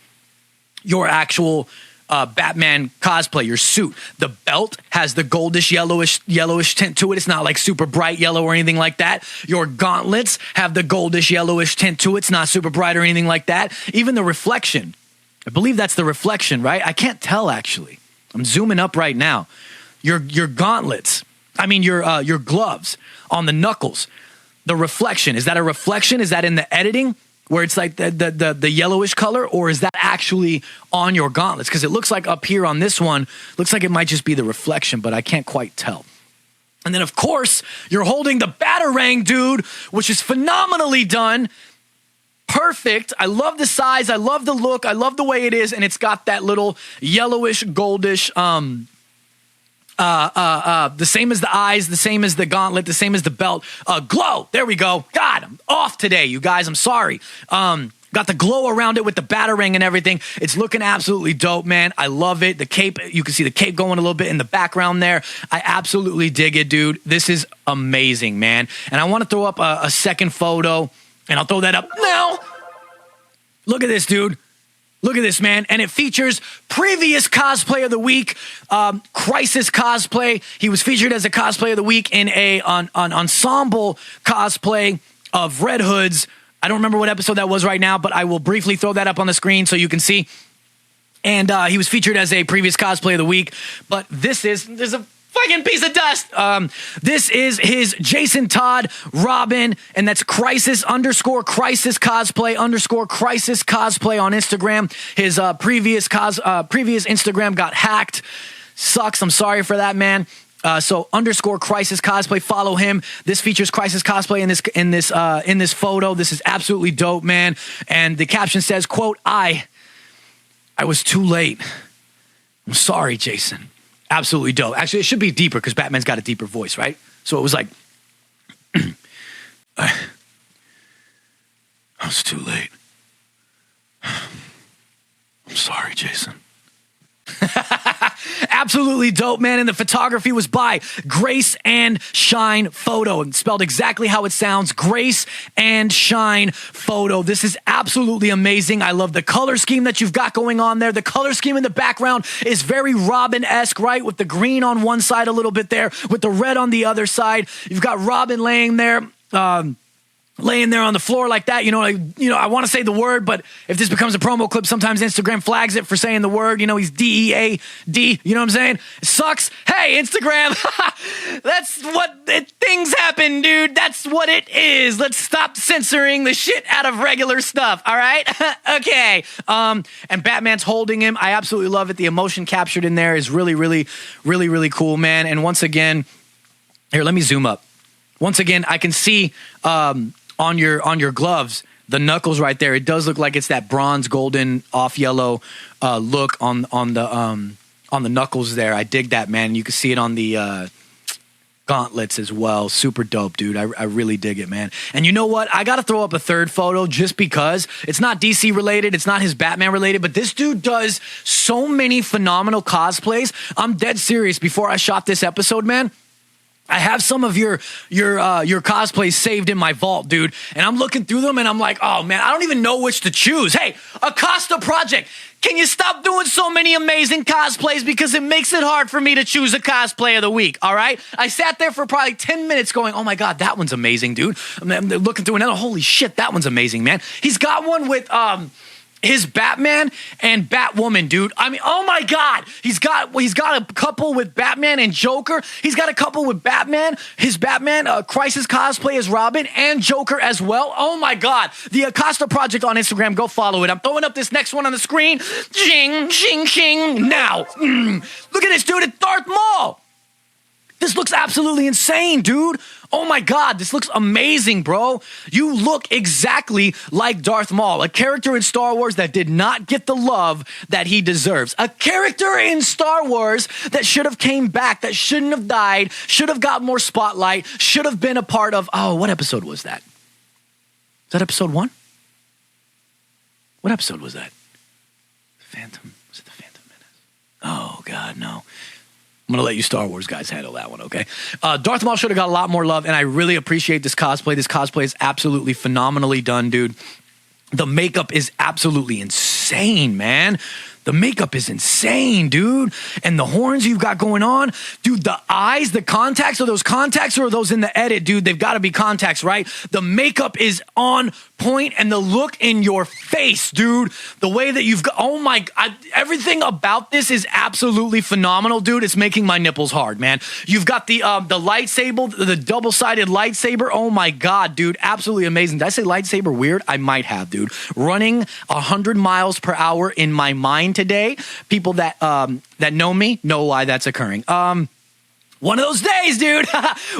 your actual Batman cosplay, your suit. The belt has the goldish, yellowish tint to it. It's not like super bright yellow or anything like that. Your gauntlets have the goldish, yellowish tint to it. It's not super bright or anything like that. Even the reflection. I believe that's the reflection, right? I can't tell, actually. I'm zooming up right now. Your gauntlets. I mean, your gloves on the knuckles. The reflection, is that a reflection? Is that in the editing where it's like the yellowish color, or is that actually on your gauntlets? Because it looks like up here on this one, looks like it might just be the reflection, but I can't quite tell. And then, of course, you're holding the Batarang, dude, which is phenomenally done. Perfect. I love the size. I love the look. I love the way it is, and it's got that little yellowish, goldish, the same as the eyes, the same as the gauntlet, the same as the belt. Glow. There we go. God, I'm off today, you guys. I'm sorry. Got the glow around it with the Batarang and everything. It's looking absolutely dope, man. I love it. The cape, you can see the cape going a little bit in the background there. I absolutely dig it, dude. This is amazing, man. And I want to throw up a second photo, and I'll throw that up now. Look at this, dude. Look at this, man. And it features previous cosplay of the week, Crisis cosplay. He was featured as a cosplay of the week in an ensemble cosplay of Red Hoods. I don't remember what episode that was right now, but I will briefly throw that up on the screen so you can see. And he was featured as a previous cosplay of the week. But there's a fucking piece of dust. This is his Jason Todd Robin, and that's Crisis cosplay on Instagram. His previous Instagram got hacked. Sucks. I'm sorry for that, man. So _Crisis cosplay, follow him. This features Crisis cosplay in this photo. This is absolutely dope, man. And the caption says, quote, I was too late. I'm sorry, Jason. Absolutely dope. Actually, it should be deeper because Batman's got a deeper voice, right? So it was like, I was too late. I'm sorry, Jason. Absolutely dope, man. And the photography was by Grace and Shine Photo, and spelled exactly how it sounds, Grace and Shine Photo. This is absolutely amazing. I love the color scheme that you've got going on there. The color scheme in the background is very Robin-esque, right? With the green on one side a little bit there, with the red on the other side. You've got Robin laying there, laying there on the floor like that, I want to say the word, but if this becomes a promo clip, sometimes Instagram flags it for saying the word. He's DEAD. You know what I'm saying? It sucks. Hey, Instagram. That's what things happen, dude. That's what it is. Let's stop censoring the shit out of regular stuff. All right. Okay. And Batman's holding him. I absolutely love it. The emotion captured in there is really, really, really, really cool, man. And once again, here, let me zoom up. Once again, I can see, on your gloves, the knuckles right there. It does look like it's that bronze, golden, off yellow look on the knuckles there. I dig that, man. You can see it on the gauntlets as well. Super dope, dude. I really dig it, man. And you know what? I got to throw up a third photo just because it's not DC related. It's not his Batman related, but this dude does so many phenomenal cosplays. I'm dead serious. Before I shot this episode, man, I have some of your cosplays saved in my vault, dude. And I'm looking through them and I'm like, oh man, I don't even know which to choose. Hey, Acosta Projekt, can you stop doing so many amazing cosplays because it makes it hard for me to choose a cosplay of the week, all right? I sat there for probably 10 minutes going, oh my God, that one's amazing, dude. I'm looking through another, holy shit, that one's amazing, man. He's got one with his Batman and Batwoman, dude. I mean, oh my God. He's got a couple with Batman and Joker. He's got a couple with Batman, his Batman, Crisis cosplay as Robin, and Joker as well. Oh my God. The Acosta Projekt on Instagram, go follow it. I'm throwing up this next one on the screen. Ching, ching, ching. Now. Look at this, dude. It's Darth Maul. This looks absolutely insane, dude. Oh my God, this looks amazing, bro. You look exactly like Darth Maul, a character in Star Wars that did not get the love that he deserves. A character in Star Wars that should have came back, that shouldn't have died, should have got more spotlight, should have been a part of, oh, what episode was that? Is that episode 1? What episode was that? Was it the Phantom Menace? Oh God, no. I'm going to let you Star Wars guys handle that one, okay? Darth Maul should have got a lot more love, and I really appreciate this cosplay. This cosplay is absolutely phenomenally done, dude. The makeup is absolutely insane, man. The makeup is insane, dude. And the horns you've got going on, dude, the eyes, the contacts, are those contacts or are those in the edit, dude? They've got to be contacts, right? The makeup is on point and the look in your face, dude. The way that you've got, oh my, everything about this is absolutely phenomenal, dude. It's making my nipples hard, man. You've got the lightsaber, the double-sided lightsaber. Oh my God, dude. Absolutely amazing. Did I say lightsaber weird? I might have, dude. Running 100 miles per hour in my mind today. People that know me know why that's occurring. One of those days, dude.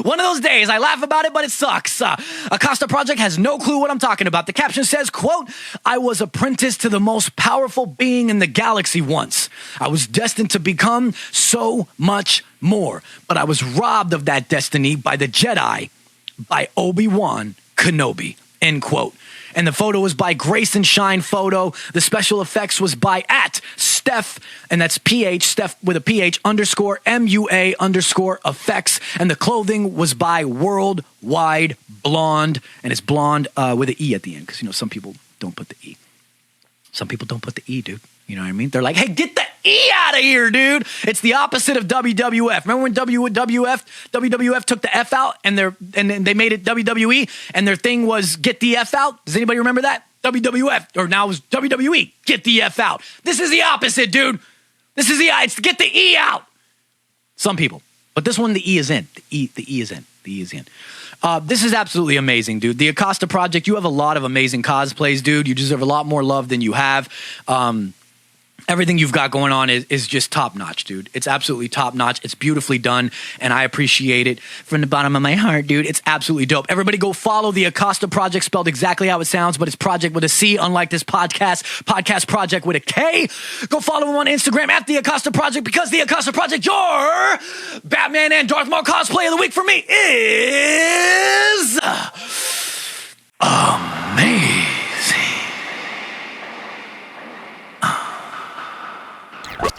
One of those days. I laugh about it, but it sucks. Acosta Projekt has no clue what I'm talking about. The caption says, quote, I was apprenticed to the most powerful being in the galaxy once. I was destined to become so much more, but I was robbed of that destiny by the Jedi, by Obi-Wan Kenobi, end quote. And the photo was by Grace and Shine Photo. The special effects was by @Steph, and that's PH, Steph with a PH _MUA_effects. And the clothing was by Worldwide Blonde, and it's blonde with an E at the end, because, you know, some people don't put the E. Some people don't put the E, dude. You know what I mean? They're like, hey, get the E out of here, dude. It's the opposite of WWF. Remember when WWF took the F out and they made it WWE and their thing was get the F out? Does anybody remember that? WWF, or now it was WWE, get the F out. This is the opposite, dude. This is it's to get the E out. Some people. But this one, the E is in. The E is in. The E is in. This is absolutely amazing, dude. The Acosta Projekt, you have a lot of amazing cosplays, dude. You deserve a lot more love than you have. Everything you've got going on is just top-notch, dude. It's absolutely top-notch. It's beautifully done, and I appreciate it from the bottom of my heart, dude. It's absolutely dope. Everybody go follow the Acosta Projekt, spelled exactly how it sounds, but it's Project with a C, unlike this podcast Project with a K. Go follow him on Instagram @the Acosta Projekt, because the Acosta Projekt, your Batman and Darth Maul cosplay of the week for me is amazing.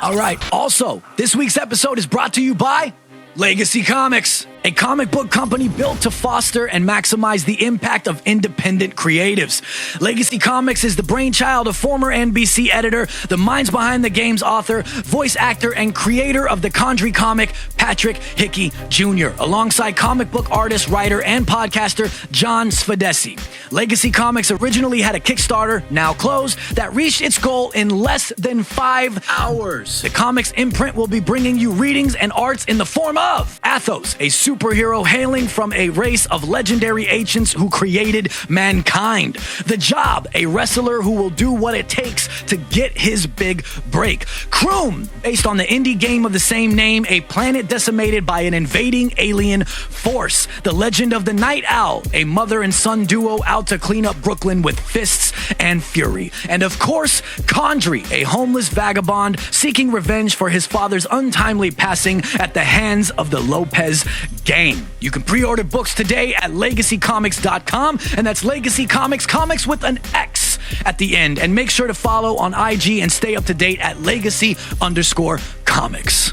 All right. Also, this week's episode is brought to you by Legacy Comics, a comic book company built to foster and maximize the impact of independent creatives. Legacy Comics is the brainchild of former NBC editor, the minds behind the game's author, voice actor, and creator of the Condry comic, Patrick Hickey Jr., alongside comic book artist, writer, and podcaster John Svedesi. Legacy Comics originally had a Kickstarter, now closed, that reached its goal in less than 5 hours. The comics imprint will be bringing you readings and arts in the form of Athos, a superhero hailing from a race of legendary ancients who created mankind. The Job, a wrestler who will do what it takes to get his big break. Kroom, based on the indie game of the same name, a planet decimated by an invading alien force. The Legend of the Night Owl, a mother and son duo out to clean up Brooklyn with fists and fury. And of course, Condry, a homeless vagabond seeking revenge for his father's untimely passing at the hands of the Lopez gang. You can pre-order books today at legacycomics.com, and that's Legacy Comics, comics with an X at the end. And make sure to follow on IG and stay up to date at legacy_comics.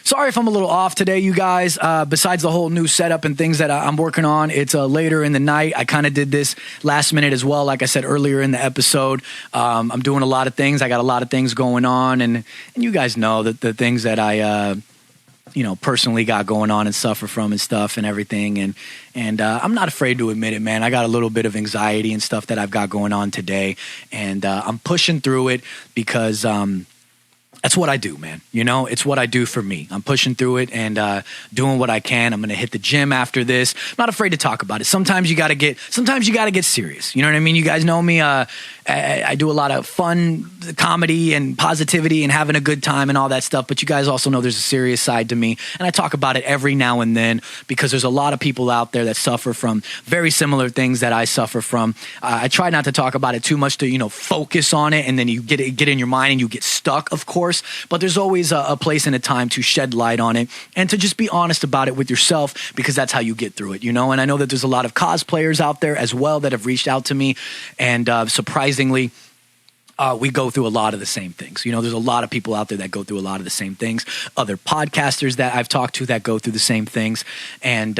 Sorry if I'm a little off today, you guys. Besides the whole new setup and things that I'm working on, it's later in the night. I kind of did this last minute as well. Like I said earlier in the episode, I'm doing a lot of things. I got a lot of things going on, and you guys know that the things that I personally got going on and suffer from and stuff and everything. And I'm not afraid to admit it, man. I got a little bit of anxiety and stuff that I've got going on today, and I'm pushing through it because that's what I do, man. It's what I do for me. I'm pushing through it and doing what I can. I'm going to hit the gym after this. I'm not afraid to talk about it. Sometimes you got to get serious. You know what I mean? You guys know me. I do a lot of fun comedy and positivity and having a good time and all that stuff. But you guys also know there's a serious side to me. And I talk about it every now and then because there's a lot of people out there that suffer from very similar things that I suffer from. I try not to talk about it too much to, focus on it. And then you get in your mind and you get stuck, of course. But there's always a place and a time to shed light on it and to just be honest about it with yourself, because that's how you get through it, And I know that there's a lot of cosplayers out there as well that have reached out to me, and surprisingly, we go through a lot of the same things. There's a lot of people out there that go through a lot of the same things. Other podcasters that I've talked to that go through the same things, and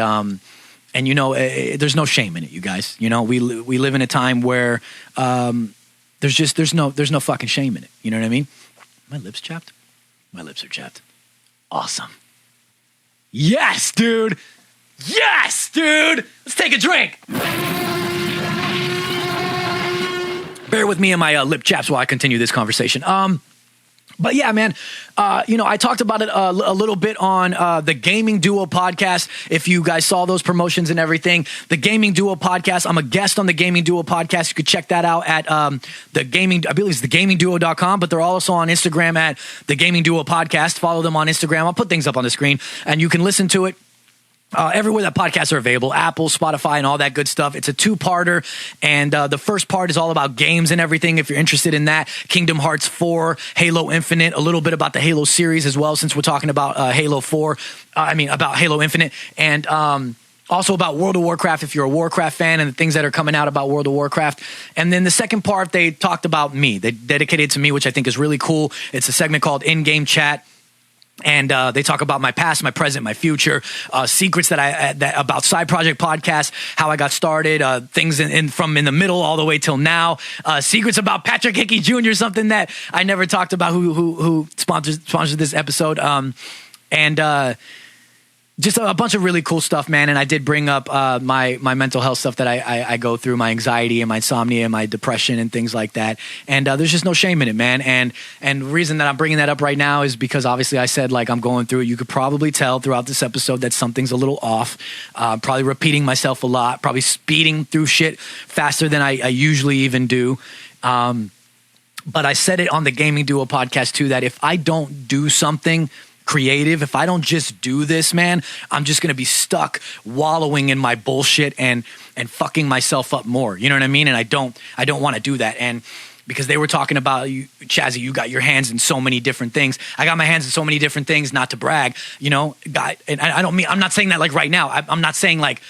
there's no shame in it, you guys. We live in a time where there's no fucking shame in it. You know what I mean? My lips chapped? My lips are chapped. Awesome. Yes, dude. Yes, dude. Let's take a drink. Bear with me and my lip chaps while I continue this conversation. But yeah, man, I talked about it a little bit on the Gaming Duo podcast. If you guys saw those promotions and everything, the Gaming Duo podcast, I'm a guest on the Gaming Duo podcast. You could check that out at I believe it's thegamingduo.com, but they're also on Instagram at the Gaming Duo podcast. Follow them on Instagram. I'll put things up on the screen and you can listen to it everywhere that podcasts are available, Apple, Spotify, and all that good stuff. It's a two-parter, and the first part is all about games and everything, if you're interested in that. Kingdom Hearts 4, Halo Infinite, a little bit about the Halo series as well, since we're talking about about Halo Infinite, and also about World of Warcraft, if you're a Warcraft fan, and the things that are coming out about World of Warcraft. And then the second part, they talked about me. They dedicated to me, which I think is really cool. It's a segment called In-Game Chat. And they talk about my past, my present, my future, secrets that about Side Project podcast, how I got started, things from in the middle all the way till now, secrets about Patrick Hickey Jr., something that I never talked about, who sponsored this episode, and just a bunch of really cool stuff, man. And I did bring up my mental health stuff that I go through, my anxiety and my insomnia and my depression and things like that. And there's just no shame in it, man. And the reason that I'm bringing that up right now is because obviously I said, like, I'm going through it. You could probably tell throughout this episode that something's a little off. Probably repeating myself a lot. Probably speeding through shit faster than I usually even do. But I said it on the Gaming Duo podcast too, that if I don't do something creative, if I don't just do this, man, I'm just gonna be stuck wallowing in my bullshit and fucking myself up more. You know what I mean? And I don't want to do that. And because they were talking about, you, Chazzy, you got your hands in so many different things. I got my hands in so many different things, not to brag, and I'm not saying that like right now. I'm not saying like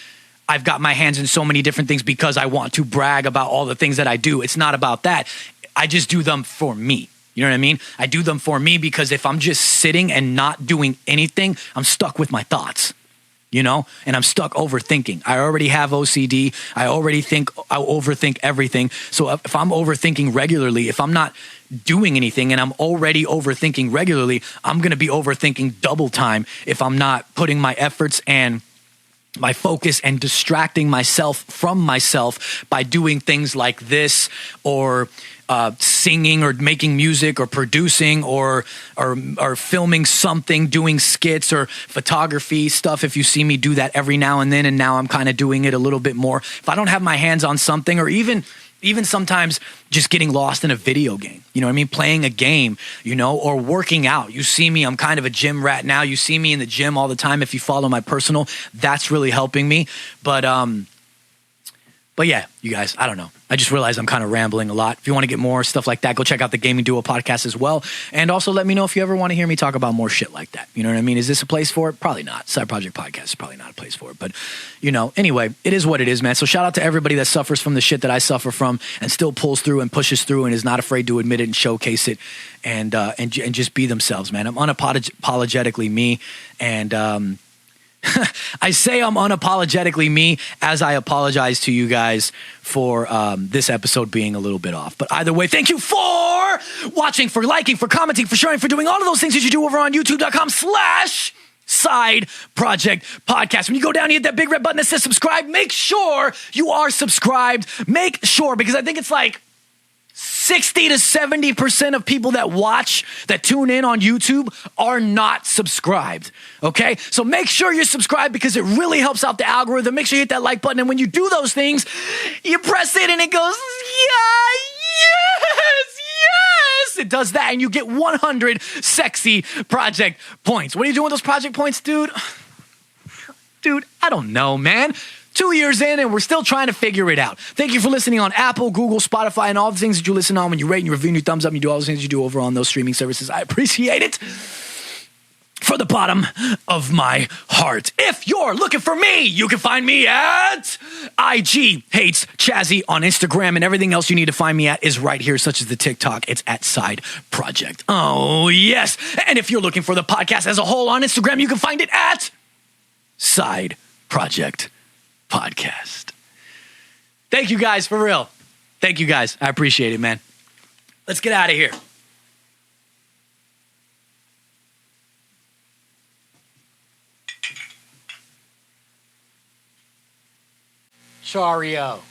I've got my hands in so many different things because I want to brag about all the things that I do. It's not about that. I just do them for me. You know what I mean? I do them for me because if I'm just sitting and not doing anything, I'm stuck with my thoughts, and I'm stuck overthinking. I already have OCD. I overthink everything. So if I'm overthinking regularly, if I'm not doing anything and I'm already overthinking regularly, I'm going to be overthinking double time if I'm not putting my efforts and my focus and distracting myself from myself by doing things like this, or singing, or making music, or producing, or filming something, doing skits or photography stuff. If you see me do that every now and then, and now I'm kind of doing it a little bit more. If I don't have my hands on something, or even sometimes just getting lost in a video game, you know what I mean? Playing a game, or working out. You see me, I'm kind of a gym rat now. You see me in the gym all the time. If you follow my personal, that's really helping me. But But yeah, you guys, I don't know. I just realized I'm kind of rambling a lot. If you want to get more stuff like that, go check out the Gaming Duo podcast as well. And also let me know if you ever want to hear me talk about more shit like that. You know what I mean? Is this a place for it? Probably not. Side Project Podcast is probably not a place for it. But, anyway, it is what it is, man. So shout out to everybody that suffers from the shit that I suffer from and still pulls through and pushes through and is not afraid to admit it and showcase it and just be themselves, man. I'm unapologetically me. And, I say I'm unapologetically me as I apologize to you guys for this episode being a little bit off. But either way, thank you for watching, for liking, for commenting, for sharing, for doing all of those things that you do over on youtube.com/Side Project Podcast. When you go down, you hit that big red button that says subscribe. Make sure you are subscribed. Make sure, because I think it's like 60 to 70% of people that tune in on YouTube are not subscribed, okay? So make sure you're subscribed because it really helps out the algorithm. Make sure you hit that like button, and when you do those things, you press it and it goes, yes! It does that, and you get 100 sexy project points. What are you doing with those project points, dude? Dude, I don't know, man. 2 years in, and we're still trying to figure it out. Thank you for listening on Apple, Google, Spotify, and all the things that you listen on when you rate and you review and you thumbs up and you do all those things you do over on those streaming services. I appreciate it from the bottom of my heart. If you're looking for me, you can find me at IG Hates Chazzy on Instagram, and everything else you need to find me at is right here, such as the TikTok. It's at Side Project. Oh, yes. And if you're looking for the podcast as a whole on Instagram, you can find it at Side Project Podcast. Thank you guys, for real. Thank you guys. I appreciate it, man. Let's get out of here. Chario.